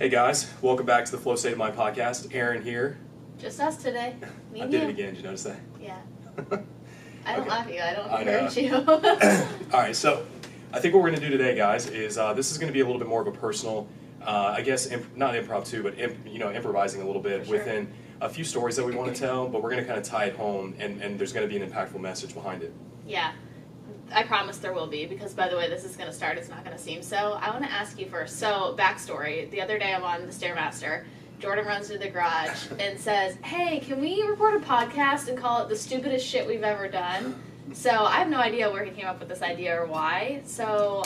Hey guys, welcome back to the Flow State of Mind podcast. Aaron here. Just us today. Me I and did you. it again, did you notice that? Yeah. I don't laugh at you, I don't I know. encourage you. Alright, so I think what we're going to do today, guys, is this is going to be a little bit more of a personal, I guess, not improv but improvising a little bit For sure. within a few stories that we want to tell, but we're going to kind of tie it home, and there's going to be an impactful message behind it. Yeah. I promise there will be, because by the way this is going to start, it's not going to seem so. I want to ask you first. So, backstory. The other day I'm on the Stairmaster. Jordan runs through the garage and says, hey, can we record a podcast and call it the stupidest shit we've ever done? So I have no idea where he came up with this idea or why. So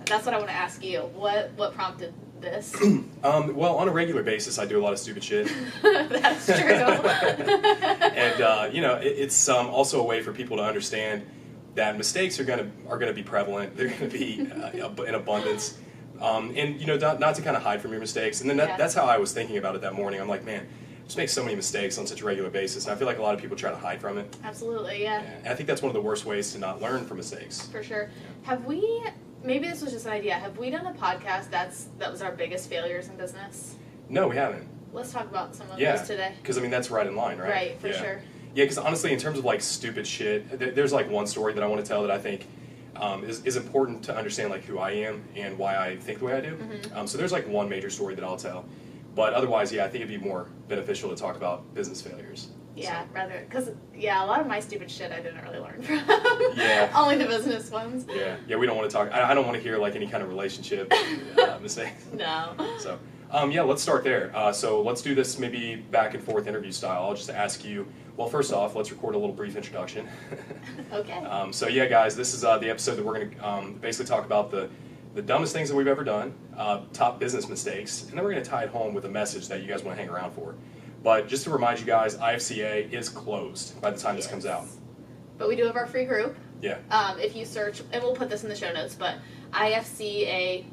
that's what I want to ask you. What prompted this? Well, on a regular basis, I do a lot of stupid shit. That's true. And, it's also a way for people to understand that mistakes are gonna be prevalent. They're gonna be in abundance, and not to kind of hide from your mistakes. And then that's how I was thinking about it that morning. I'm like, man, I just make so many mistakes on such a regular basis, and I feel like a lot of people try to hide from it. Absolutely, yeah. And I think that's one of the worst ways to not learn from mistakes. For sure. Have we? Maybe this was just an idea. Have we done a podcast that was our biggest failures in business? No, we haven't. Let's talk about some of those today. Because that's right in line, right? Right, for sure. Yeah, because honestly, in terms of like stupid shit, there's like one story that I want to tell that I think is important to understand like who I am and why I think the way I do. Mm-hmm. So there's like one major story that I'll tell, but otherwise, I think it'd be more beneficial to talk about business failures. Yeah, because a lot of my stupid shit I didn't really learn from. Yeah. Only the business ones. Yeah, we don't want to talk. I don't want to hear like any kind of relationship mistakes. No. So. Let's start there. So let's do this maybe back and forth interview style. I'll just ask you, well, first off, let's record a little brief introduction. Okay. Guys, this is the episode that we're going to basically talk about the dumbest things that we've ever done, top business mistakes, and then we're going to tie it home with a message that you guys want to hang around for. But just to remind you guys, IFCA is closed by the time this comes out. But we do have our free group. Yeah. If you search, and we'll put this in the show notes, but IFCA,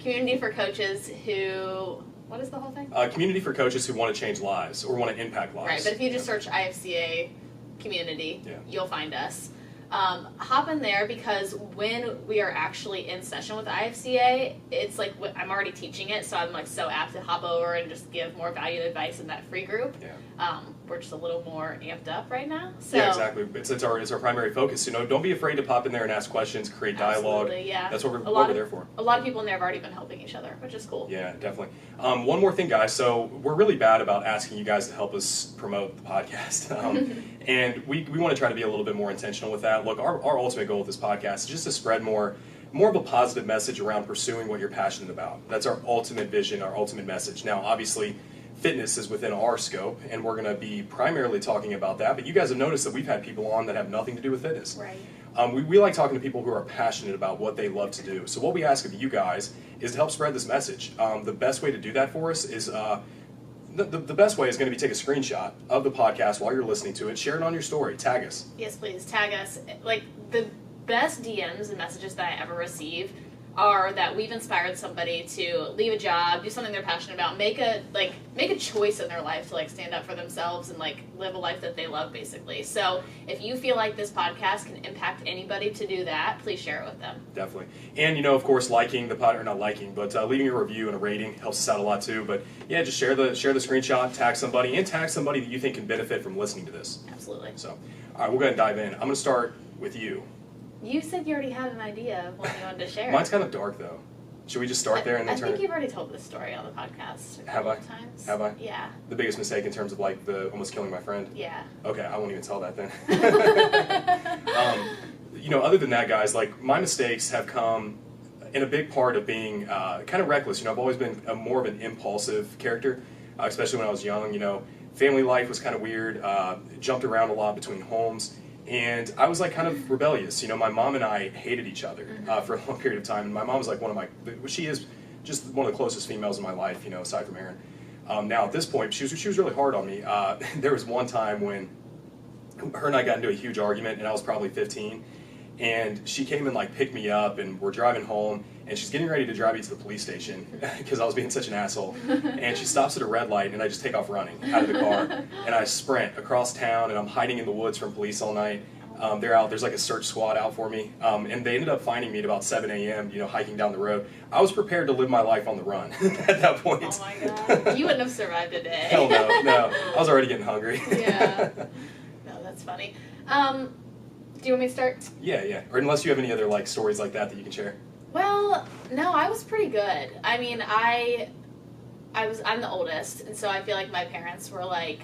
community for coaches who, what is the whole thing? Community for coaches who want to change lives or want to impact lives. Right, but if you just search IFCA community, you'll find us. Hop in there, because when we are actually in session with IFCA, it's like I'm already teaching it, so I'm like so apt to hop over and just give more value and advice in that free group. Yeah. We're just a little more amped up right now. So. Yeah, exactly. It's our primary focus. Don't be afraid to pop in there and ask questions, create dialogue. Absolutely, yeah. That's what we're there for. A lot of people in there have already been helping each other, which is cool. Yeah, definitely. One more thing, guys. So we're really bad about asking you guys to help us promote the podcast. And we want to try to be a little bit more intentional with that. Look, our ultimate goal with this podcast is just to spread more of a positive message around pursuing what you're passionate about. That's our ultimate vision, our ultimate message. Now, obviously, fitness is within our scope, and we're going to be primarily talking about that. But you guys have noticed that we've had people on that have nothing to do with fitness. Right. We like talking to people who are passionate about what they love to do. So what we ask of you guys is to help spread this message. The best way to do that for us is... The best way is going to be take a screenshot of the podcast while you're listening to it, share it on your story, tag us. Yes, please, tag us. Like, the best DMs and messages that I ever receive are that we've inspired somebody to leave a job, do something they're passionate about, make a choice in their life to stand up for themselves and live a life that they love, basically. So if you feel like this podcast can impact anybody to do that, please share it with them. Definitely. And of course, liking the pod, or not liking, but leaving a review and a rating helps us out a lot too. But yeah, just share the screenshot, tag somebody that you think can benefit from listening to this. Absolutely. So, all right, we're going to dive in. I'm going to start with you. You said you already had an idea of what you wanted to share. Mine's kind of dark, though. Should we just start there and then turn it? I think you've already told this story on the podcast a couple of times. Have I? Yeah. The biggest mistake in terms of the almost killing my friend? Yeah. Okay, I won't even tell that then. Other than that, guys, my mistakes have come in a big part of being kind of reckless. I've always been more of an impulsive character, especially when I was young. Family life was kind of weird, jumped around a lot between homes. And I was kind of rebellious. My mom and I hated each other for a long period of time. And my mom was she is just one of the closest females in my life, aside from Aaron. Now at this point, she was really hard on me. There was one time when her and I got into a huge argument, and I was probably 15. And she came and picked me up, and we're driving home, and she's getting ready to drive me to the police station because I was being such an asshole. And she stops at a red light, and I just take off running out of the car, and I sprint across town, and I'm hiding in the woods from police all night. They're out. There's like a search squad out for me, and they ended up finding me at about 7 a.m. Hiking down the road. I was prepared to live my life on the run at that point. Oh my god, you wouldn't have survived a day. Hell no. I was already getting hungry. Yeah. No, that's funny. Do you want me to start? Yeah. Or unless you have any other like stories like that you can share. Well, no, I was pretty good. I mean, I'm the oldest, and so I feel like my parents were like,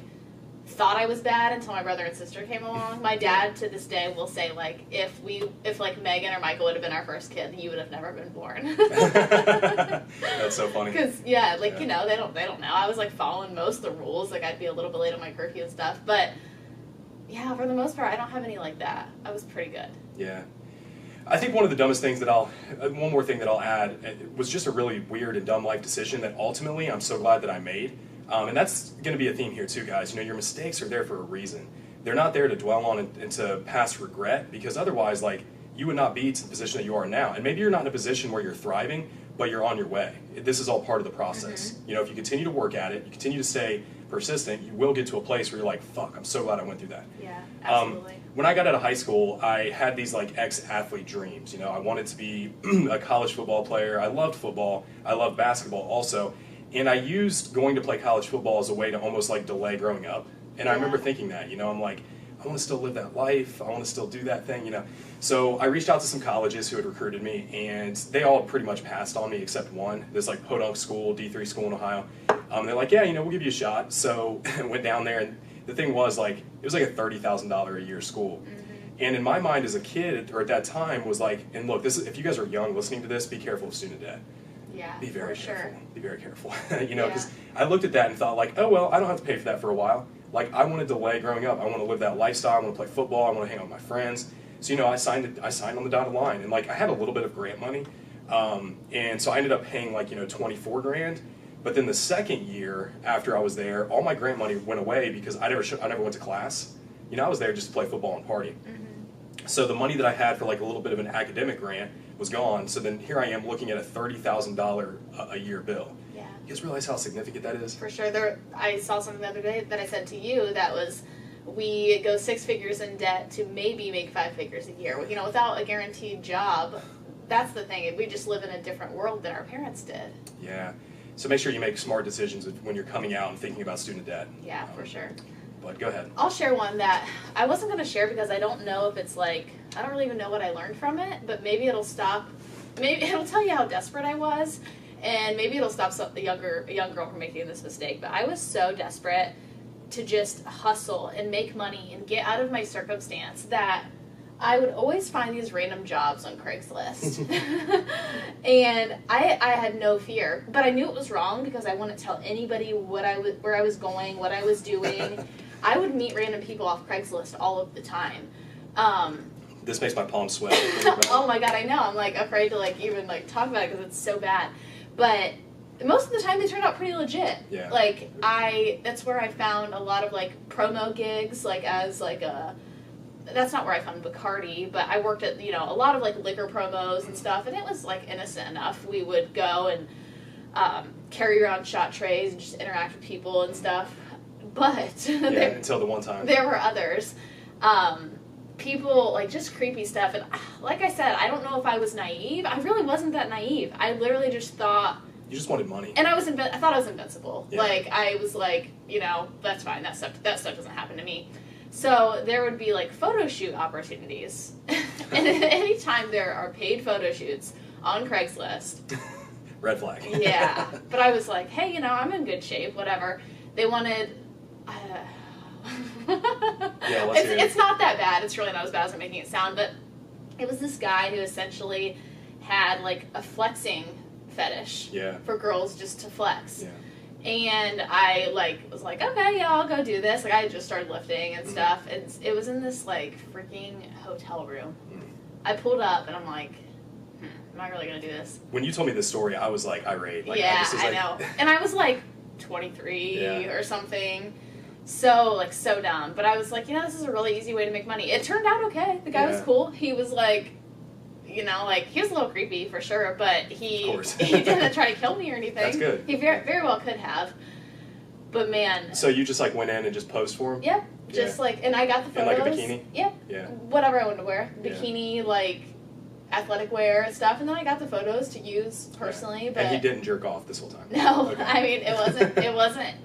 thought I was bad until my brother and sister came along. My dad to this day will say like, if like Megan or Michael would have been our first kid, you would have never been born. That's so funny. Because they don't know. I was like following most of the rules. Like I'd be a little bit late on my curfew and stuff, but yeah, for the most part, I don't have any like that. I was pretty good. Yeah. I think one of the dumbest things one more thing that I'll add, was just a really weird and dumb life decision that ultimately I'm so glad that I made. And that's going to be a theme here too, guys. Your mistakes are there for a reason. They're not there to dwell on and to pass regret, because otherwise, like, you would not be to the position that you are now. And maybe you're not in a position where you're thriving, but you're on your way. This is all part of the process. Mm-hmm. If you continue to work at it, you continue to stay persistent, you will get to a place where you're like, fuck, I'm so glad I went through that. Yeah, absolutely. When I got out of high school, I had these like ex-athlete dreams. I wanted to be a college football player. I loved football. I loved basketball also. And I used going to play college football as a way to almost like delay growing up. And I remember thinking that, I'm like, I want to still live that life. I want to still do that thing, So I reached out to some colleges who had recruited me, and they all pretty much passed on me except one. This like podunk school, D3 school in Ohio. They're like, yeah, we'll give you a shot. So I went down there, and the thing was like, it was like a $30,000 a year school. Mm-hmm. And in my mind as a kid, or at that time, was like, and look, if you guys are young listening to this, be careful of student debt. Yeah, be very careful. Sure. Be very careful. Because I looked at that and thought like, oh well, I don't have to pay for that for a while. Like I want to delay growing up. I want to live that lifestyle. I want to play football. I want to hang out with my friends. So I signed on the dotted line, and like I had a little bit of grant money, and so I ended up paying like $24,000. But then the second year after I was there, all my grant money went away because I never went to class. I was there just to play football and party. Mm-hmm. So the money that I had for like a little bit of an academic grant was gone. So then here I am looking at a $30,000 a year bill. Yeah. You guys realize how significant that is? For sure. I saw something the other day that I said to you that was, we go 6 figures in debt to maybe make 5 figures a year. Without a guaranteed job, that's the thing. We just live in a different world than our parents did. Yeah. So make sure you make smart decisions when you're coming out and thinking about student debt. Yeah, for sure. But go ahead. I'll share one that I wasn't going to share because I don't know if it's like, I don't really even know what I learned from it, but maybe it'll tell you how desperate I was, and maybe it'll stop a young girl from making this mistake. But I was so desperate to just hustle and make money and get out of my circumstance that I would always find these random jobs on Craigslist. And I had no fear, but I knew it was wrong because I wouldn't tell anybody where I was going, what I was doing. I would meet random people off Craigslist all of the time. This makes my palms sweat. Oh my god, I know. I'm like afraid to like even like talk about it because it's so bad. But most of the time they turned out pretty legit. Yeah. Like that's where I found a lot of like promo gigs, like as like a. That's not where I found Bacardi, but I worked at, a lot of, like, liquor promos and stuff, and it was, like, innocent enough. We would go and carry around shot trays and just interact with people and stuff. But... until the one time. There were others. People, like, just creepy stuff. And, like I said, I don't know if I was naive. I really wasn't that naive. I literally just thought... You just wanted money. And I thought I was invincible. Yeah. Like, I was like, that's fine. That stuff doesn't happen to me. So there would be like photo shoot opportunities. And anytime there are paid photo shoots on Craigslist. Red flag. Yeah. But I was like, hey, I'm in good shape, whatever. They wanted... it's not that bad. It's really not as bad as I'm making it sound. But it was this guy who essentially had like a flexing fetish for girls just to flex. Yeah. And I was like, okay, yeah, I'll go do this. Like I just started lifting and stuff. And it was in this like freaking hotel room. I pulled up and I'm like, am I really gonna do this? When you told me this story, I was like irate. Like, yeah, I know. And I was like 23 or something. So so dumb. But I was like, this is a really easy way to make money. It turned out okay. The guy was cool. He was like, he was a little creepy for sure, but he didn't try to kill me or anything. That's good. He very, very well could have. But man. So you just like went in and just posed for him? Yep. Just like, and I got the And photos. like a bikini? Yep. Yeah. Whatever I wanted to wear. Bikini, like, athletic wear and stuff. And then I got the photos to use personally. But and he didn't jerk off this whole time? No. Okay. I mean, it wasn't,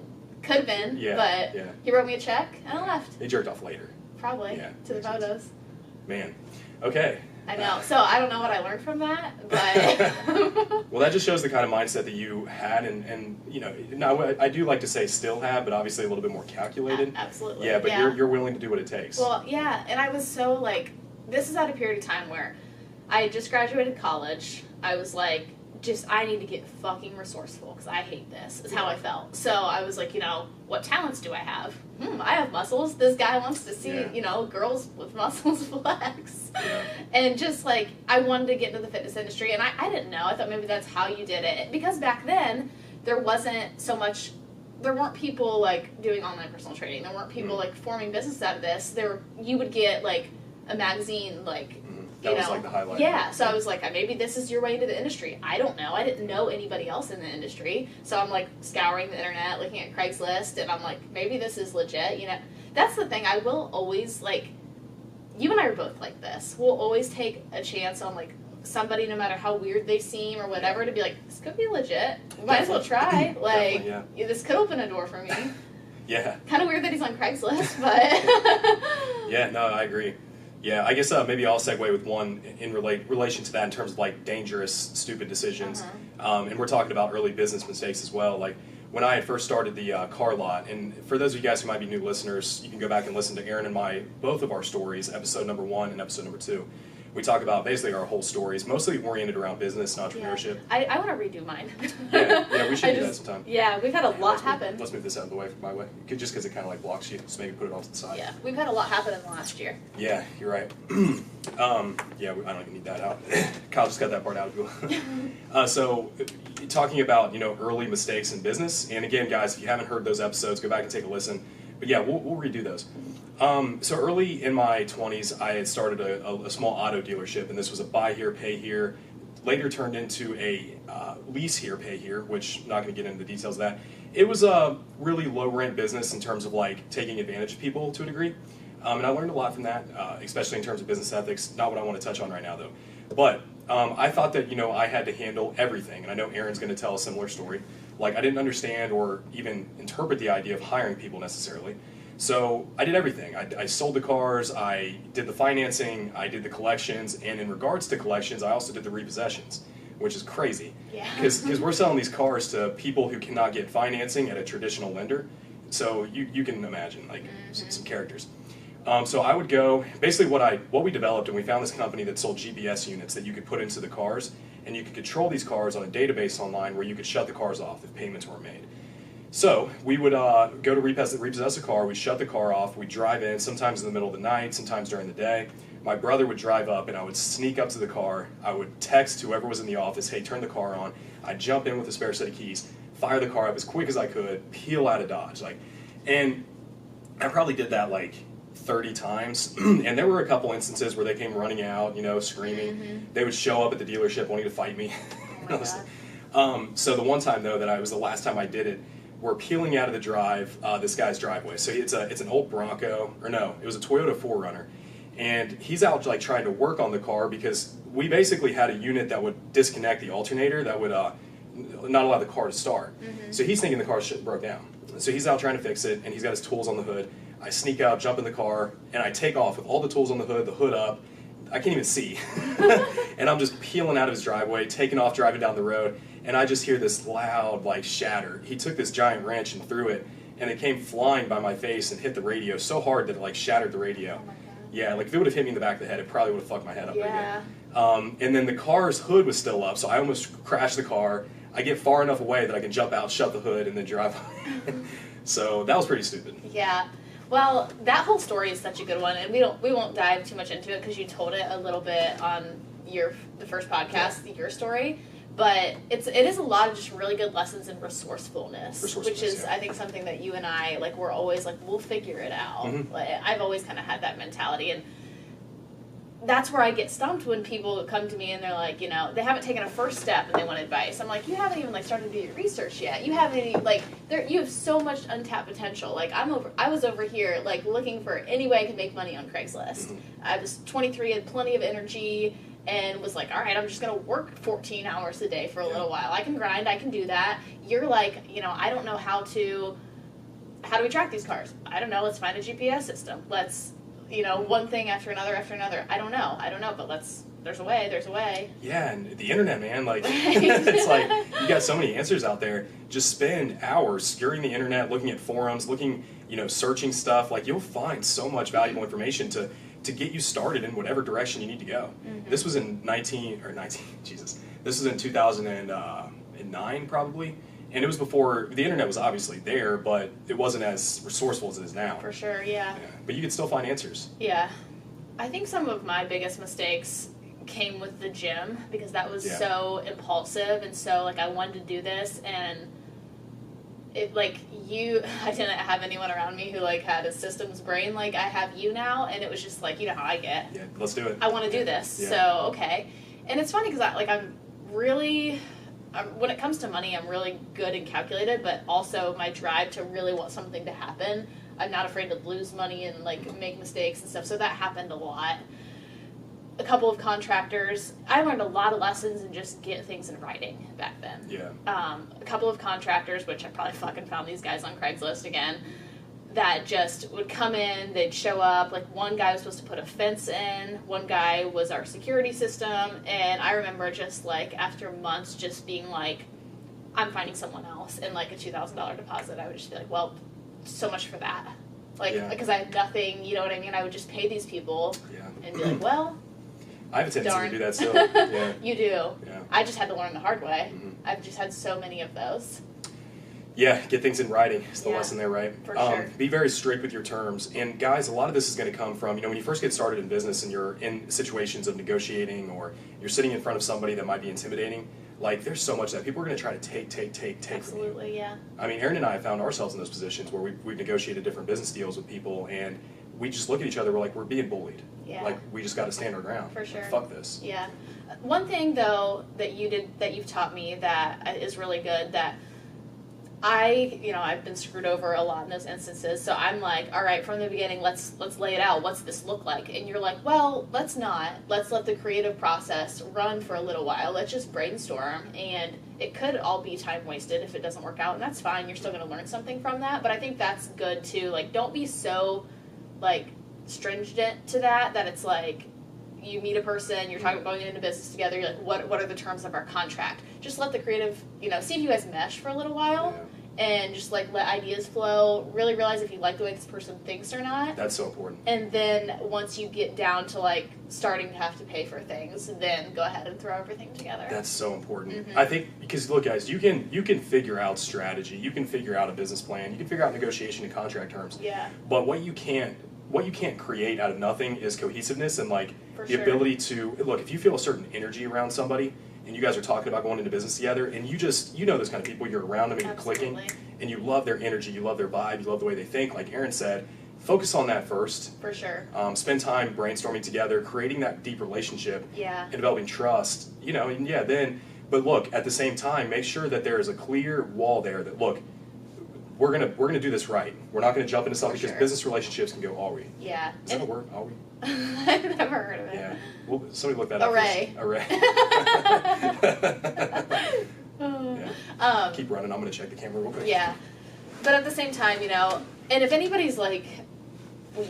could have been. But he wrote me a check and I left. He jerked off later. Probably. To the photos. Sense. Man. Okay. I know. So I don't know what I learned from that, but... Well, that just shows the kind of mindset that you had, and you know, now I do like to say still have, but obviously a little bit more calculated. Absolutely. Yeah, but you're willing to do what it takes. Well, yeah, and I was so, like, this is at a period of time where I had just graduated college. I was like, I need to get fucking resourceful because I hate this, is how I felt. So I was like, you know, what talents do I have? I have muscles. This guy wants to see, you know, girls with muscles flex. Yeah. And just, like, I wanted to get into the fitness industry, and I didn't know. I thought maybe that's how you did it. Because back then, there wasn't so much, there weren't people, like, doing online personal training. There weren't people, like, forming business out of this. You would get, like, a magazine, like, that was like the highlight. Yeah, so I was like, maybe this is your way into the industry. I don't know. I didn't know anybody else in the industry. So I'm like scouring the internet, looking at Craigslist, and I'm like, maybe this is legit. You know, that's the thing. I will always, like, you and I are both like this. We'll always take a chance on, like, somebody, no matter how weird they seem or whatever, to be like, this could be legit. Might as well try. Like, this could open a door for me. Yeah. Kind of weird that he's on Craigslist, but. Yeah, no, I agree. Yeah, I guess maybe I'll segue with one in relation to that in terms of, like, dangerous, stupid decisions. And we're talking about early business mistakes as well. Like, when I had first started the car lot, and for those of you guys who might be new listeners, you can go back and listen to Aaron and both of our stories, episode number 1 and episode number 2. We talk about basically our whole stories, mostly oriented around business and entrepreneurship. Yeah. I want to redo mine. Yeah, we should do that sometime. Yeah, we've had a lot happen. Let's move this out of the way, my way. Just because it kind of like blocks you, so maybe put it off to the side. Yeah, we've had a lot happen in the last year. Yeah, you're right. Yeah, I don't even need that out. Kyle just got that part out. So, talking about, you know, early mistakes in business, and again, guys, if you haven't heard those episodes, go back and take a listen. But yeah, we'll redo those. So early in my 20s, I had started a small auto dealership, and this was a buy here, pay here. Later turned into a lease here, pay here, which I'm not going to get into the details of that. It was a really low rent business in terms of, like, taking advantage of people to a degree. And I learned a lot from that, especially in terms of business ethics. Not what I want to touch on right now, though. But I thought that, you know, I had to handle everything. And I know Aaron's going to tell a similar story. Like, I didn't understand or even interpret the idea of hiring people necessarily. So I did everything. I sold the cars, I did the financing, I did the collections, and in regards to collections, I also did the repossessions, which is crazy. Yeah. Because we're selling these cars to people who cannot get financing at a traditional lender. So you can imagine, like, some characters. So I would go, basically what we developed, and we found this company that sold GPS units that you could put into the cars, and you could control these cars on a database online where you could shut the cars off if payments weren't made. So we would go to repossess a car, we'd shut the car off, we'd drive in, sometimes in the middle of the night, sometimes during the day. My brother would drive up and I would sneak up to the car, I would text whoever was in the office, hey, turn the car on. I'd jump in with a spare set of keys, fire the car up as quick as I could, peel out of Dodge. And I probably did that like 30 times, and there were a couple instances where they came running out, you know, screaming. They would show up at the dealership wanting to fight me. So the one time, though, that was the last time I did it, we're peeling out of the drive, this guy's driveway. So it's an old Bronco, or no, it was a Toyota 4Runner. And he's out, like, trying to work on the car because we basically had a unit that would disconnect the alternator that would not allow the car to start. So he's thinking the car broke down. So he's out trying to fix it, and he's got his tools on the hood. I sneak out, jump in the car, and I take off with all the tools on the hood up. I can't even see. And I'm just peeling out of his driveway, taking off, driving down the road, and I just hear this loud, like, shatter. He took this giant wrench and threw it, and it came flying by my face and hit the radio so hard that it, like, shattered the radio. Oh my God. Yeah, like, if it would have hit me in the back of the head, it probably would have fucked my head up. Yeah. And then the car's hood was still up, so I almost crashed the car. I get far enough away that I can jump out, shut the hood, and then drive away. So that was pretty stupid. Yeah. Well, that whole story is such a good one, and we won't dive too much into it because you told it a little bit on the first podcast, your story. But it is a lot of just really good lessons in resourcefulness, which is I think something that you and I, like, we're always like, we'll figure it out. Like, I've always kind of had that mentality, and that's where I get stumped when people come to me and they're like, you know, they haven't taken a first step and they want advice. I'm like, you haven't even like started to do your research yet. You haven't even, like, you have so much untapped potential. Like I was over here like looking for any way I could make money on Craigslist. I was 23, had plenty of energy, and was like, all right, I'm just gonna work 14 hours a day for a little while. I can grind, I can do that. You're like, you know, I don't know how do we track these cars? I don't know. Let's find a GPS system. Let's, you know, one thing after another after another. I don't know, but there's a way. Yeah, and the internet, man, like, it's like, you got so many answers out there. Just spend hours skirting the internet, looking at forums, searching stuff. Like, you'll find so much valuable information to get you started in whatever direction you need to go. This was in this was in 2009, probably. And it was before, the internet was obviously there, but it wasn't as resourceful as it is now. For sure, yeah. But you could still find answers. Yeah. I think some of my biggest mistakes came with the gym, because that was so impulsive, and so, like, I wanted to do this, and it, like, I didn't have anyone around me who, like, had a systems brain like I have you now, and it was just like, you know how I get. Yeah, let's do it. I want to do this, so, okay. And it's funny, because I'm really... when it comes to money, I'm really good and calculated, but also my drive to really want something to happen. I'm not afraid to lose money and like make mistakes and stuff. So that happened a lot. A couple of contractors, I learned a lot of lessons and just get things in writing back then. Yeah. A couple of contractors, which I probably fucking found these guys on Craigslist again, that just would come in, they'd show up, like one guy was supposed to put a fence in, one guy was our security system, and I remember just like after months just being like, I'm finding someone else, and like a $2,000 deposit, I would just be like, well, so much for that. Like, because I had nothing, you know what I mean? I would just pay these people and be like, well, I have a tendency to do that still. Yeah. You do. Yeah. I just had to learn the hard way. I've just had so many of those. Yeah, get things in writing is the lesson there, right? For sure. Be very strict with your terms. And guys, a lot of this is going to come from, when you first get started in business and you're in situations of negotiating, or you're sitting in front of somebody that might be intimidating, like, there's so much that people are going to try to take Absolutely, from you. Yeah. I mean, Aaron and I have found ourselves in those positions where we've negotiated different business deals with people, and we just look at each other, we're like, we're being bullied. Yeah. Like, we just got to stand our ground. For sure. Like, fuck this. Yeah. One thing, though, that you've taught me that is really good, that I've been screwed over a lot in those instances, so I'm like, all right, from the beginning, let's lay it out. What's this look like? And you're like, well, let's not. Let's let the creative process run for a little while. Let's just brainstorm, and it could all be time wasted if it doesn't work out, and that's fine. You're still going to learn something from that, but I think that's good, too. Like, don't be so, like, stringent to that it's like, you meet a person, you're talking about going into business together, you're like, what are the terms of our contract? Just let the creative, see if you guys mesh for a little while, and just like let ideas flow, really realize if you like the way this person thinks or not. That's so important. And then once you get down to like starting to have to pay for things, then go ahead and throw everything together. That's so important. I think, because look, guys, you can figure out strategy, you can figure out a business plan, you can figure out negotiation and contract terms. Yeah. But what you can't create out of nothing is cohesiveness and like the ability to look. If you feel a certain energy around somebody, and you guys are talking about going into business together, and you know those kind of people, you're around them and you're clicking, and you love their energy, you love their vibe, you love the way they think, like Aaron said, focus on that first. For sure. Spend time brainstorming together, creating that deep relationship, and developing trust, but look, at the same time, make sure that there is a clear wall there that, look, we're gonna do this right. We're not gonna jump into something, because business relationships can go all we. Yeah. Is that a word? All we? I've never heard of it. Yeah. Well, somebody look that up. Array. Yeah. Keep running. I'm gonna check the camera real quick. Yeah. But at the same time, and if anybody's like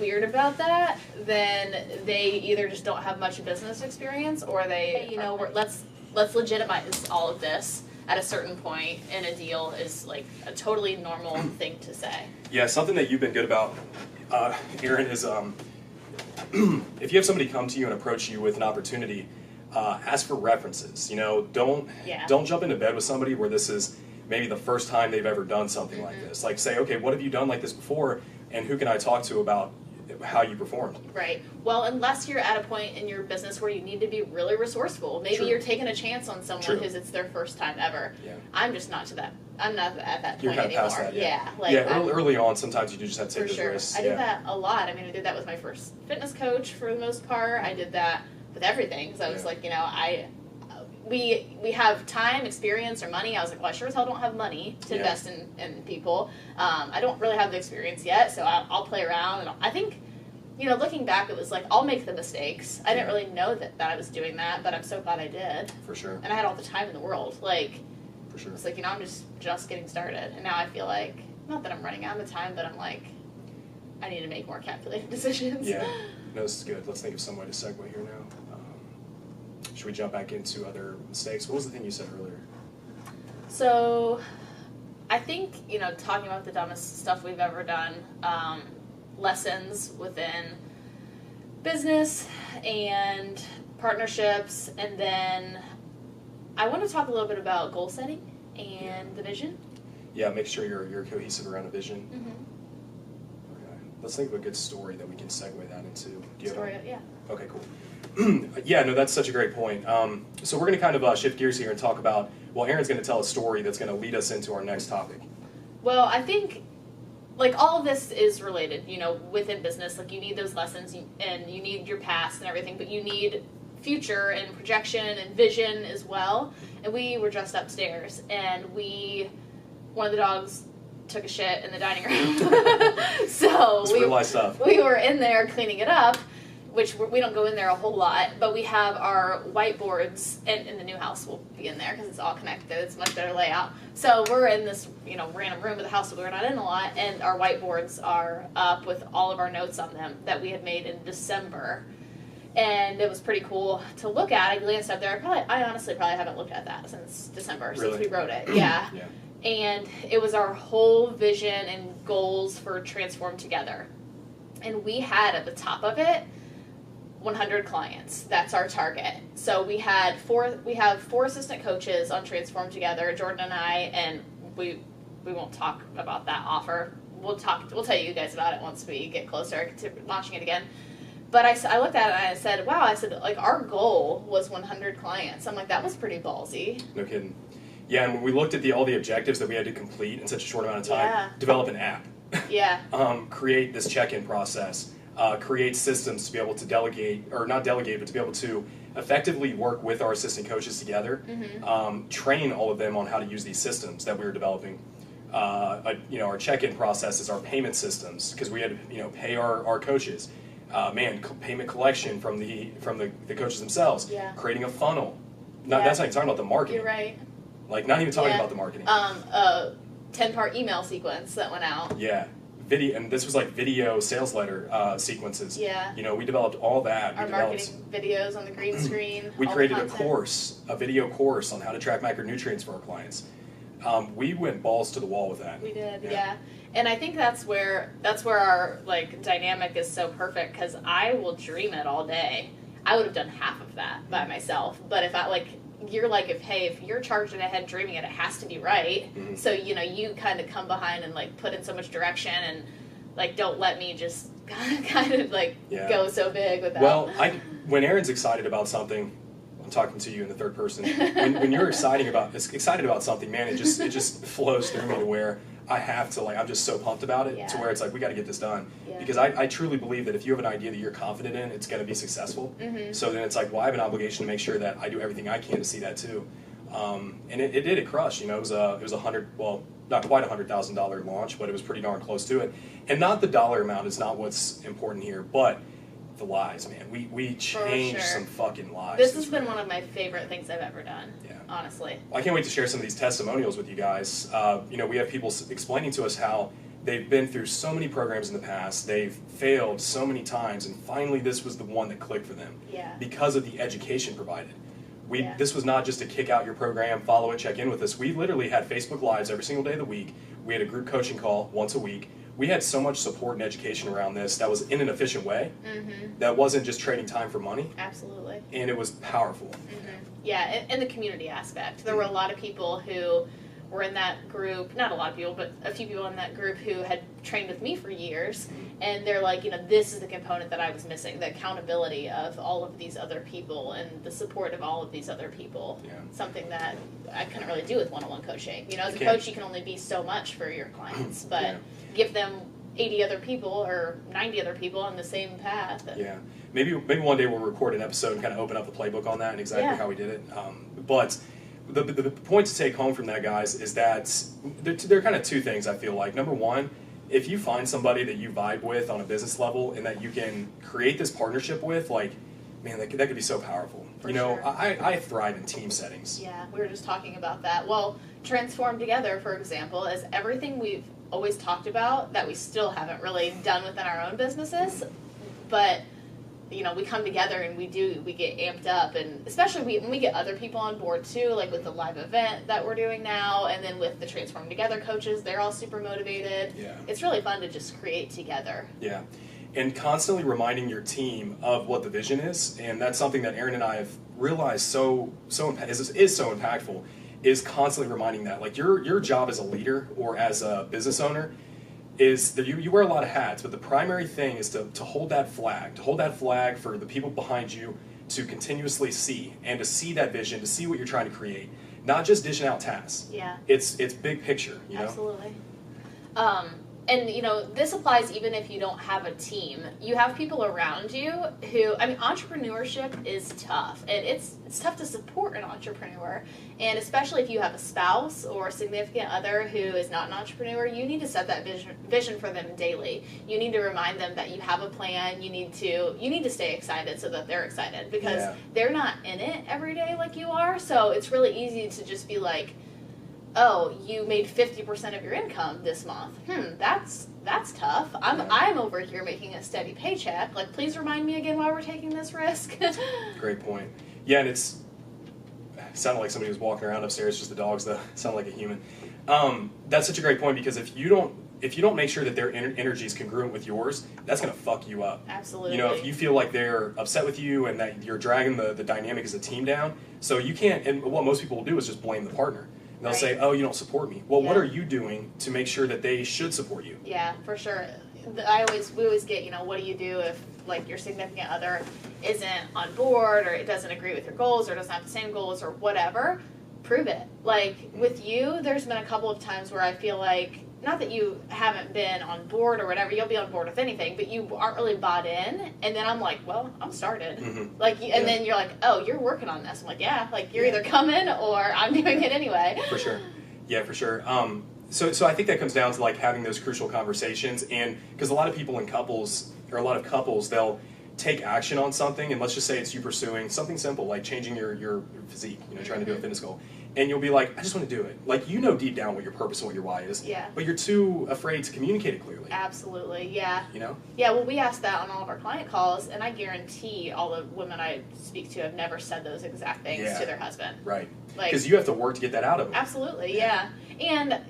weird about that, then they either just don't have much business experience, or they, let's legitimize all of this at a certain point in a deal is like a totally normal thing to say. Yeah, something that you've been good about, Aaron, is if you have somebody come to you and approach you with an opportunity, ask for references. Don't jump into bed with somebody where this is maybe the first time they've ever done something like this. Like, say, okay, what have you done like this before, and who can I talk to about how you performed. Right. Well, unless you're at a point in your business where you need to be really resourceful. Maybe True. you're taking a chance on someone True. who's it's their first time ever. Yeah. I'm just not to that. I'm not at that You're point kind of anymore. past that, Yeah. Like, yeah, early on, sometimes you do just have to take for those sure. risks. I yeah. did that a lot. I mean, I did that with my first fitness coach for the most part. I did that with everything. Because I was like, we have time, experience, or money. I was like, well, I sure as hell don't have money to invest in people. I don't really have the experience yet, so I'll play around. And I think, looking back, it was like, I'll make the mistakes. I didn't really know that I was doing that, but I'm so glad I did. For sure. And I had all the time in the world. Like, for sure. It's like, I'm just getting started. And now I feel like, not that I'm running out of time, but I'm like, I need to make more calculated decisions. Yeah. No, this is good. Let's think of some way to segue here now. Should we jump back into other mistakes? What was the thing you said earlier? So, I think, talking about the dumbest stuff we've ever done, lessons within business and partnerships, and then I want to talk a little bit about goal setting and the vision. Yeah, make sure you're cohesive around a vision. Mm-hmm. Okay. Let's think of a good story that we can segue that into. Do you Story, have yeah. Okay, cool. Yeah, no, that's such a great point. So we're going to kind of shift gears here and talk about, well, Erin's going to tell a story that's going to lead us into our next topic. Well, I think, all of this is related, within business. Like, you need those lessons, and you need your past and everything, but you need future and projection and vision as well. And we were dressed upstairs, and one of the dogs took a shit in the dining room. So it's real life stuff. We were in there cleaning it up, which we don't go in there a whole lot, but we have our whiteboards, and in the new house we'll be in there because it's all connected. It's a much better layout. So we're in this, random room of the house that we're not in a lot, and our whiteboards are up with all of our notes on them that we had made in December. And it was pretty cool to look at. I glanced up there. I honestly probably haven't looked at that since December, since we wrote it. Yeah. And it was our whole vision and goals for Transform Together. And we had at the top of it 100 clients. That's our target. So we have four assistant coaches on Transform Together, Jordan and I, and we won't talk about that offer. We'll tell you guys about it once we get closer to launching it again. But I looked at it and I said, wow, our goal was 100 clients. I'm like, that was pretty ballsy. No kidding. Yeah, and when we looked at all the objectives that we had to complete in such a short amount of time, develop an app. Yeah. Create this check-in process. Create systems to be able to delegate, or not delegate, but to be able to effectively work with our assistant coaches together. Mm-hmm. Train all of them on how to use these systems that we were developing. Our check-in processes, our payment systems, because we had to pay our coaches. Payment collection from the coaches themselves. Yeah. Creating a funnel. That's not even talking about the marketing. You're right. Like, not even talking about the marketing. 10-part email sequence that went out. Yeah. Video, and this was like video sales letter sequences. Yeah. We developed all that. Our marketing videos on the green screen. We created a video course on how to track micronutrients for our clients. We went balls to the wall with that. We did, yeah. And I think that's where our dynamic is so perfect, because I will dream it all day. I would have done half of that by myself, but if if you're charging ahead dreaming it, it has to be right. Mm-hmm. So you kind of come behind and put in so much direction, and don't let me just kind of go so big with that. Well, when Erin's excited about something, I'm talking to you in the third person. When you're excited about something, man, it just flows through me to where I have to I'm just so pumped about it to where it's we got to get this done. Yeah. Because I truly believe that if you have an idea that you're confident in, it's going to be successful. Mm-hmm. So then it's I have an obligation to make sure that I do everything I can to see that too. And it crushed. It was not quite $100,000 launch, but it was pretty darn close to it. And not the dollar amount is not what's important here, but the lives, man. We changed some fucking lives. This has been one of my favorite things I've ever done. Yeah. Honestly. Well, I can't wait to share some of these testimonials with you guys. We have people explaining to us how they've been through so many programs in the past, they've failed so many times, and finally this was the one that clicked for them. Yeah. Because of the education provided. This was not just to kick out your program, follow it, check in with us. We literally had Facebook Lives every single day of the week. We had a group coaching call once a week. We had so much support and education around this that was in an efficient way. Mm-hmm. That wasn't just trading time for money. Absolutely. And it was powerful. Mm-hmm. Yeah, and the community aspect. There were a lot of people who were in that group, not a lot of people, but a few people in that group who had trained with me for years, and they're like, this is the component that I was missing, the accountability of all of these other people and the support of all of these other people. Yeah. Something that I couldn't really do with one-on-one coaching. As a coach, you can only be so much for your clients, but give them 80 other people or 90 other people on the same path. Yeah. Maybe one day we'll record an episode and kind of open up the playbook on that and exactly how we did it. But the point to take home from that, guys, is that there are kind of two things I feel like. Number one, if you find somebody that you vibe with on a business level and that you can create this partnership with, like, man, that could be so powerful. For sure. I thrive in team settings. Yeah, we were just talking about that. Well, Transform Together, for example, is everything we've always talked about that we still haven't really done within our own businesses, but we come together and we get amped up, and especially when we get other people on board too, like with the live event that we're doing now, and then with the Transform Together coaches, they're all super motivated. Yeah. It's really fun to just create together. Yeah. And constantly reminding your team of what the vision is, and that's something that Aaron and I have realized is so impactful, is constantly reminding that. Like your job as a leader or as a business owner is that you wear a lot of hats, but the primary thing is to hold that flag for the people behind you to continuously see, and to see that vision, to see what you're trying to create, not just dishing out tasks. Yeah. It's big picture, Absolutely. And, this applies even if you don't have a team. You have people around you who, entrepreneurship is tough. And it's tough to support an entrepreneur. And especially if you have a spouse or a significant other who is not an entrepreneur, you need to set that vision for them daily. You need to remind them that you have a plan. You need to stay excited so that they're excited, because they're not in it every day like you are. So it's really easy to just be like, oh, you made 50% of your income this month. That's tough. I'm over here making a steady paycheck. Like, please remind me again why we're taking this risk. Great point. Yeah, and it sounded like somebody was walking around upstairs, just the dogs, though. It sounded like a human. That's such a great point, because if you don't make sure that their energy is congruent with yours, that's going to fuck you up. Absolutely. If you feel like they're upset with you and that you're dragging the dynamic as a team down, so you can't, and what most people will do is just blame the partner. They'll say, oh, you don't support me. Well, what are you doing to make sure that they should support you? Yeah, for sure. We always get, what do you do if, like, your significant other isn't on board, or it doesn't agree with your goals, or doesn't have the same goals, or whatever? Prove it. Like, with you, there's been a couple of times where I feel like, not that you haven't been on board or whatever, you'll be on board with anything, but you aren't really bought in, and then I'm like, well, I'm started. Mm-hmm. Like, and then you're like, oh, you're working on this. I'm like, yeah, like, you're either coming or I'm doing it anyway. For sure. Yeah, for sure. So I think that comes down to, like, having those crucial conversations, and because a lot of people in couples, or a lot of couples, they'll take action on something, and let's just say it's you pursuing something simple, like changing your physique, trying to do a fitness goal. And you'll be like, I just want to do it. Like, deep down what your purpose and what your why is. Yeah. But you're too afraid to communicate it clearly. Absolutely, yeah. Yeah, well, we ask that on all of our client calls, and I guarantee all the women I speak to have never said those exact things to their husband. Right. Because you have to work to get that out of them. Absolutely, yeah. And,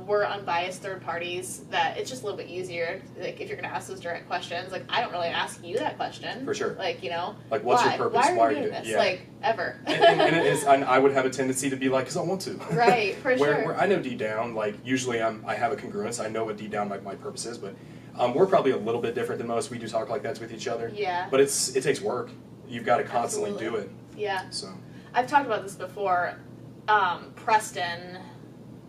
we're unbiased third parties, that it's just a little bit easier. Like, if you're going to ask those direct questions, like, I don't really ask you that question. For sure. Like, like, what's your purpose? Why are you doing this? Yeah. Like, ever. and it is, I would have a tendency to be like, because I want to. Right, for sure. Where I know deep down, like, usually I have a congruence. I know what deep down my purpose is, but we're probably a little bit different than most. We do talk like that with each other. Yeah. But it takes work. You've got to constantly do it. Yeah. So I've talked about this before.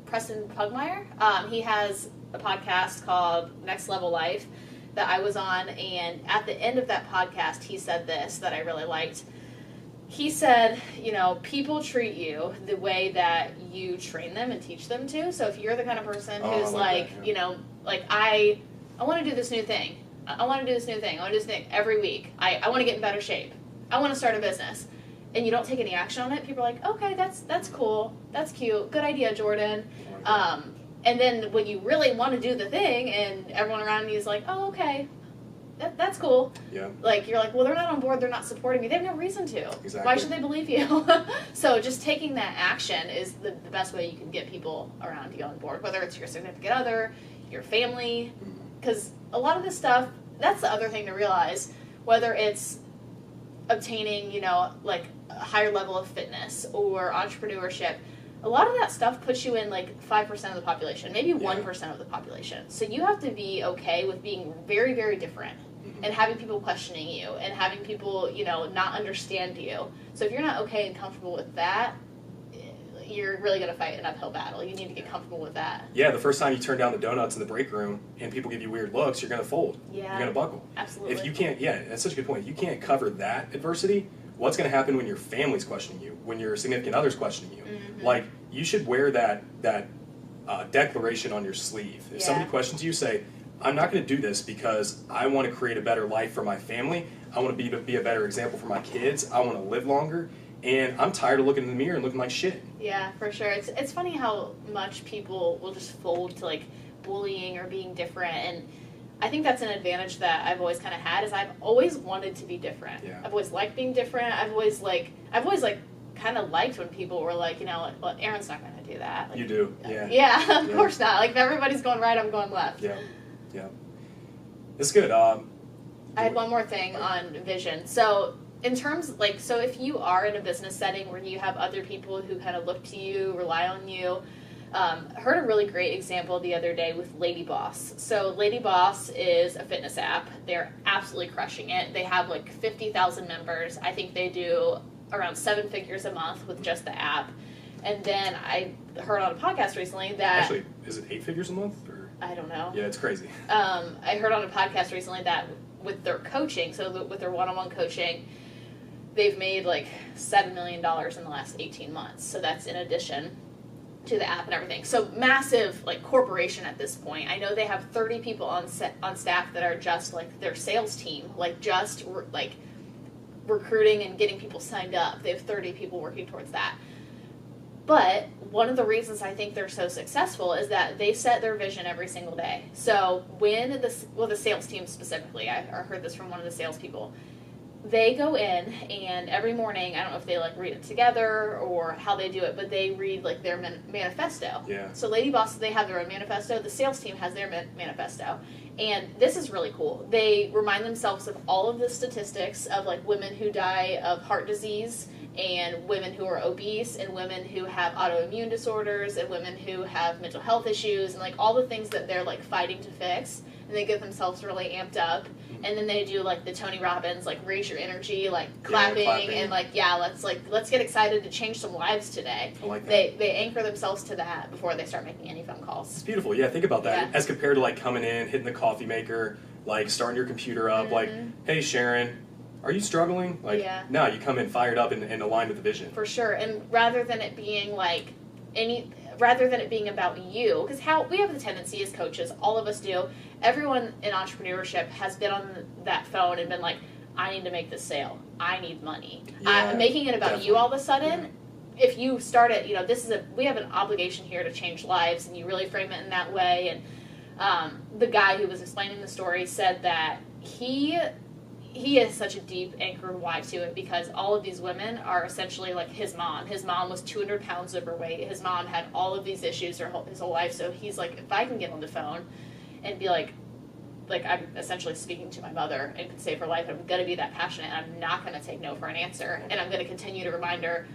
Preston Pugmire, he has a podcast called Next Level Life that I was on, and at the end of that podcast, he said this that I really liked. He said, people treat you the way that you train them and teach them to. So if you're the kind of person who's I want to do this new thing. I want to do this new thing. I want to do this thing every week. I want to get in better shape. I want to start a business. And you don't take any action on it, people are like, okay, that's cool. That's cute. Good idea, Jordan. And then when you really want to do the thing and everyone around you is like, oh, okay, that's cool. Yeah. Like, you're like, well, they're not on board. They're not supporting me. They have no reason to. Exactly. Why should they believe you? So just taking that action is the best way you can get people around you on board, whether it's your significant other, your family. Because a lot of this stuff, that's the other thing to realize, whether it's obtaining, like a higher level of fitness or entrepreneurship, a lot of that stuff puts you in like 5% of the population, maybe 1% Yeah. of the population. So you have to be okay with being very, very different and having people questioning you and having people, you know, not understand you. So if you're not okay and comfortable with that, you're really going to fight an uphill battle. You need to get comfortable with that. Yeah, the first time you turn down the donuts in the break room and people give you weird looks, you're going to fold. Yeah. You're going to buckle. Absolutely. If you can't, yeah, that's such a good point. If you can't cover that adversity, what's going to happen when your family's questioning you, when your significant other's questioning you? Like, you should wear that declaration on your sleeve. If somebody questions you, say, I'm not going to do this because I want to create a better life for my family. I want to be a better example for my kids. I want to live longer. And I'm tired of looking in the mirror and looking like shit. Yeah, for sure. It's funny how much people will just fold to like bullying or being different, and I think that's an advantage that I've always kind of had. Is I've always wanted to be different. Yeah. I've always liked being different. I've always kind of liked when people were like, you know, like, well, Aaron's not going to do that. Like, You do, yeah. Yeah, of course not. Like if everybody's going right, I'm going left. Yeah, yeah. It's good. I had one more thing on vision. So in terms, like, so if you are in a business setting where you have other people who kind of look to you, rely on you, heard a really great example the other day with Lady Boss. So Lady Boss is a fitness app. They're absolutely crushing it. They have like 50,000 members. I think they do around 7 figures a month with just the app. And then I heard on a podcast recently that... Actually, is it 8 figures a month? Or? I don't know. Yeah, it's crazy. I heard on a podcast recently that with their coaching, with their one-on-one coaching, they've made like $7 million in the last 18 months. So that's in addition to the app and everything. So massive like corporation at this point. I know they have 30 people on staff that are just like their sales team, like just like recruiting and getting people signed up. They have 30 people working towards that. But one of the reasons I think they're so successful is that they set their vision every single day. So when the sales team specifically, I heard this from one of the salespeople, they go in and every morning, I don't know if they like read it together or how they do it, but they read like their manifesto. Yeah. So Lady Boss, they have their own manifesto. The sales team has their manifesto. And this is really cool. They remind themselves of all of the statistics of like women who die of heart disease and women who are obese and women who have autoimmune disorders and women who have mental health issues and like all the things that they're like fighting to fix. And they get themselves really amped up. And then they do like the Tony Robbins, like raise your energy, like clapping. And like, let's get excited to change some lives today. I like that. They anchor themselves to that before they start making any phone calls. It's beautiful. Yeah, think about that. Yeah. As compared to like coming in, hitting the coffee maker, like starting your computer up, like, hey Sharon, are you struggling? Like, no, you come in fired up and aligned with the vision. For sure. And rather than it being about you, because how we have the tendency as coaches, all of us do, everyone in entrepreneurship has been on that phone and been like, I need to make this sale. I need money. Yeah, making it about you all of a sudden, if you start it, you know, we have an obligation here to change lives, and you really frame it in that way. And the guy who was explaining the story said that he has such a deep anchored why to it because all of these women are essentially like his mom. His mom was 200 pounds overweight. His mom had all of these issues his whole life. So he's like, if I can get on the phone and be like I'm essentially speaking to my mother and could save her life, I'm going to be that passionate. And I'm not going to take no for an answer. And I'm going to continue to remind her,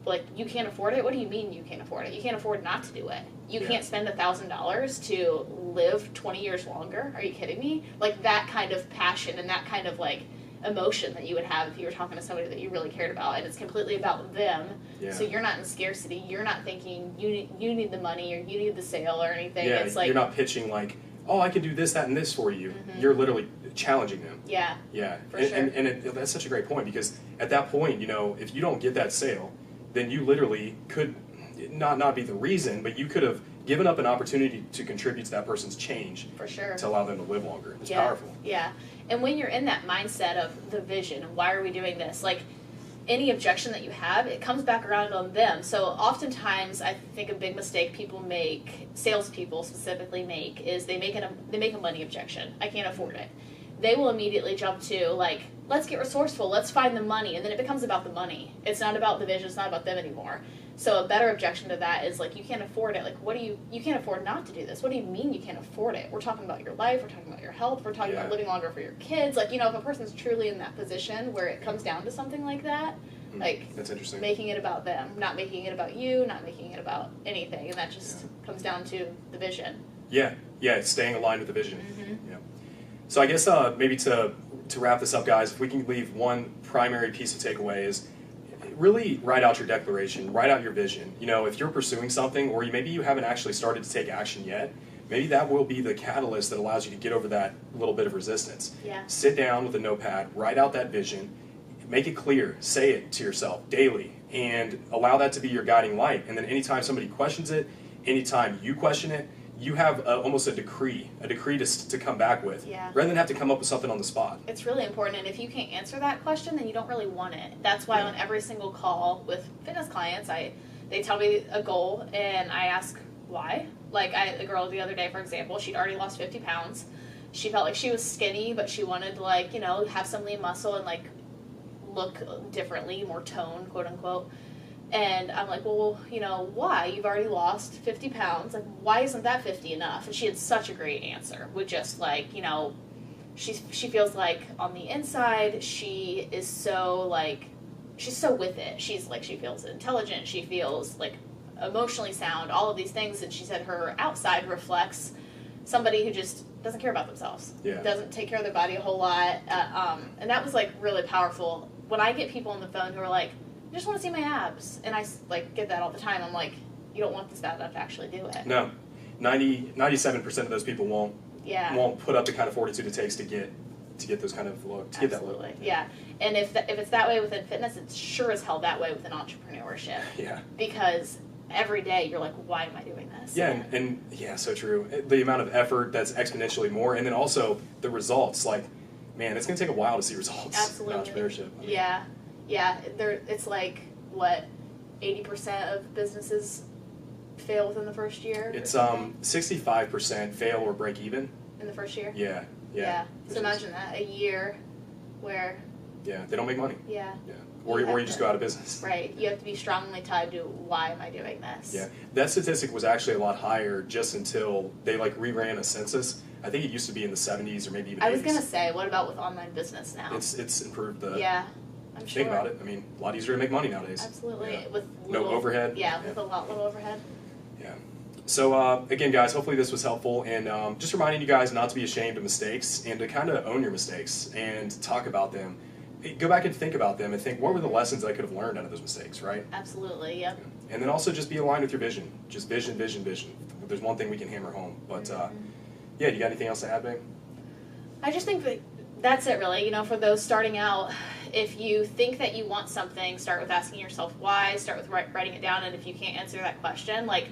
like, you can't afford it? What do you mean you can't afford it? You can't afford not to do it. You can't spend $1,000 to live 20 years longer? Are you kidding me? Like, that kind of passion and that kind of, like, emotion that you would have if you were talking to somebody that you really cared about, and it's completely about them. Yeah. So you're not in scarcity. You're not thinking you need the money or you need the sale or anything. Yeah, it's like, you're not pitching like, oh, I can do this, that, and this for you. You're literally challenging them. Yeah. Yeah. For sure. And that's such a great point because at that point, you know, if you don't get that sale, then you literally could not be the reason, but you could have given up an opportunity to contribute to that person's change. For sure. To allow them to live longer. It's powerful. Yeah. And when you're in that mindset of the vision, why are we doing this? Like, any objection that you have, it comes back around on them. So oftentimes, I think a big mistake people make, salespeople specifically make, is they make a money objection. I can't afford it. They will immediately jump to, like, let's get resourceful, let's find the money, and then it becomes about the money. It's not about the vision, it's not about them anymore. So a better objection to that is, like, you can't afford it. Like, you can't afford not to do this. What do you mean you can't afford it? We're talking about your life, we're talking about your health, we're talking about living longer for your kids. Like, you know, if a person's truly in that position where it comes down to something like that, Like, that's interesting. Making it about them, not making it about you, not making it about anything, and that just comes down to the vision. Yeah, it's staying aligned with the vision. Yeah. So I guess maybe to wrap this up, guys, if we can leave one primary piece of takeaway is really write out your declaration, write out your vision. You know, if you're pursuing something, or maybe you haven't actually started to take action yet, maybe that will be the catalyst that allows you to get over that little bit of resistance. Yeah. Sit down with a notepad, write out that vision, make it clear, say it to yourself daily, and allow that to be your guiding light. And then anytime somebody questions it, anytime you question it, you have almost a decree to come back with, rather than have to come up with something on the spot. It's really important, and if you can't answer that question, then you don't really want it. That's why on every single call with fitness clients, they tell me a goal, and I ask why. Like, a girl the other day, for example, she'd already lost 50 pounds. She felt like she was skinny, but she wanted to, like, you know, have some lean muscle and, like, look differently, more toned, quote unquote. And I'm like, well, you know, why? You've already lost 50 pounds. Like, why isn't that 50 enough? And she had such a great answer with just, like, you know, she feels like on the inside she is so, like, she's so with it. She's, like, she feels intelligent. She feels, like, emotionally sound, all of these things. And she said her outside reflects somebody who just doesn't care about themselves. Doesn't take care of their body a whole lot. And that was, like, really powerful. When I get people on the phone who are like, I just want to see my abs, and I, like, get that all the time. I'm like, you don't want this bad enough to actually do it. No. 97% of those people won't put up the kind of fortitude it takes to get those kind of look, to get that look. Yeah. And if it's that way within fitness, it's sure as hell that way within entrepreneurship. Yeah. Because every day you're like, why am I doing this? Yeah, and so true. The amount of effort that's exponentially more, and then also the results. Like, man, it's going to take a while to see results. Absolutely. In entrepreneurship. I mean, yeah. It's like, what, 80% of businesses fail within the first year? It's 65% fail or break even. In the first year? Yeah. So imagine that, a year where... Yeah, they don't make money. Yeah. Or you just go out of business. Right. You have to be strongly tied to, why am I doing this? Yeah. That statistic was actually a lot higher just until they, like, reran a census. I think it used to be in the 70s or maybe even 80s. I was going to say, what about with online business now? It's improved the... Yeah. I'm sure. Think about it. I mean, a lot easier to make money nowadays. Absolutely. Yeah. With no overhead. With a lot little overhead. Yeah. So, again, guys, hopefully this was helpful. And just reminding you guys not to be ashamed of mistakes and to kind of own your mistakes and talk about them. Go back and think about them and think, what were the lessons I could have learned out of those mistakes, right? Absolutely, yep. And then also just be aligned with your vision. Just vision. If there's one thing we can hammer home. But, yeah, you got anything else to add, babe? I just think that's it, really. You know, for those starting out, if you think that you want something, start with asking yourself why, start with writing it down, and if you can't answer that question, like,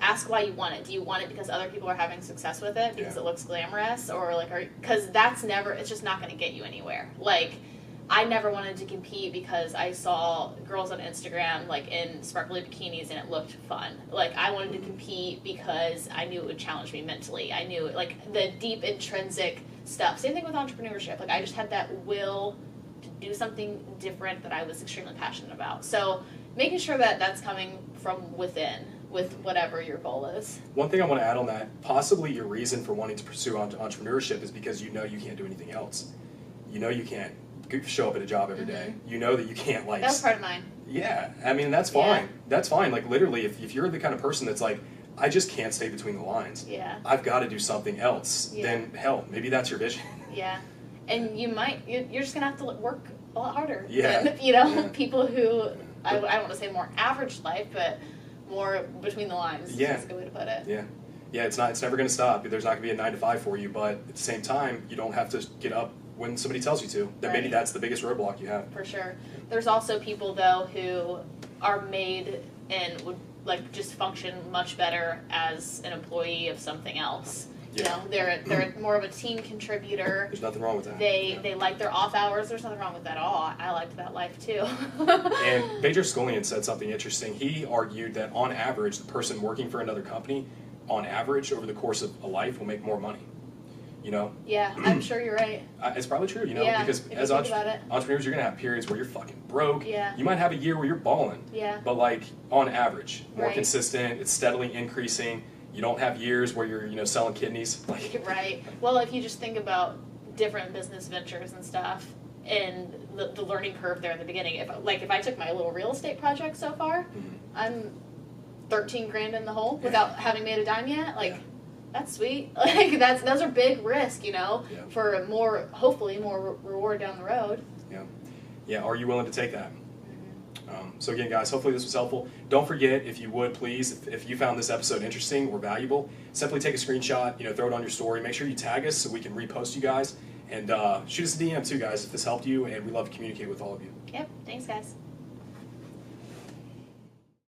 ask why you want it. Do you want it because other people are having success with it, because it looks glamorous, or, like, because it's just not going to get you anywhere. Like, I never wanted to compete because I saw girls on Instagram, like, in sparkly bikinis and it looked fun. Like, I wanted to compete because I knew it would challenge me mentally. I knew, like, the deep intrinsic stuff. Same thing with entrepreneurship. Like, I just had that will to do something different that I was extremely passionate about. So making sure that that's coming from within with whatever your goal is. One thing I want to add on that, possibly your reason for wanting to pursue entrepreneurship is because you know you can't do anything else. You know you can't show up at a job every day. You know that you can't, like... That was part of mine. Yeah, I mean, that's fine. Yeah. That's fine. Like, literally, if you're the kind of person that's like, I just can't stay between the lines. Yeah. I've got to do something else. Yeah. Then, hell, maybe that's your vision. Yeah. And you're just going to have to work a lot harder. Yeah. Than, you know, people who, I don't want to say more average life, but more between the lines. Yeah. That's a good way to put it. Yeah. Yeah, it's never going to stop. There's not going to be a 9 to 5 for you, but at the same time, you don't have to get up when somebody tells you to. That maybe that's the biggest roadblock you have. For sure. There's also people, though, who are made and would, like, just function much better as an employee of something else. Yeah. You know, they're more of a team contributor. There's nothing wrong with that. They like their off hours. There's nothing wrong with that at all. I liked that life too. And Major Scullion said something interesting. He argued that on average, the person working for another company, on average, over the course of a life, will make more money. You know? Yeah, I'm sure you're right. It's probably true, you know, yeah, because as entrepreneurs, you're going to have periods where you're fucking broke. Yeah. You might have a year where you're balling. Yeah. But, like, on average, more consistent, it's steadily increasing. You don't have years where you're, you know, selling kidneys. Like, right. Well, if you just think about different business ventures and stuff, and the learning curve there in the beginning. If I took my little real estate project so far, I'm 13 grand in the hole without having made a dime yet. Like, that's sweet. Like, those are big risk, you know, for hopefully more reward down the road. Yeah. Yeah. Are you willing to take that? So again, guys, hopefully this was helpful. Don't forget, if you would, please, if you found this episode interesting or valuable, simply take a screenshot, throw it on your story. Make sure you tag us so we can repost you guys. And shoot us a DM too, guys, if this helped you, and we love to communicate with all of you. Yep. Thanks, guys.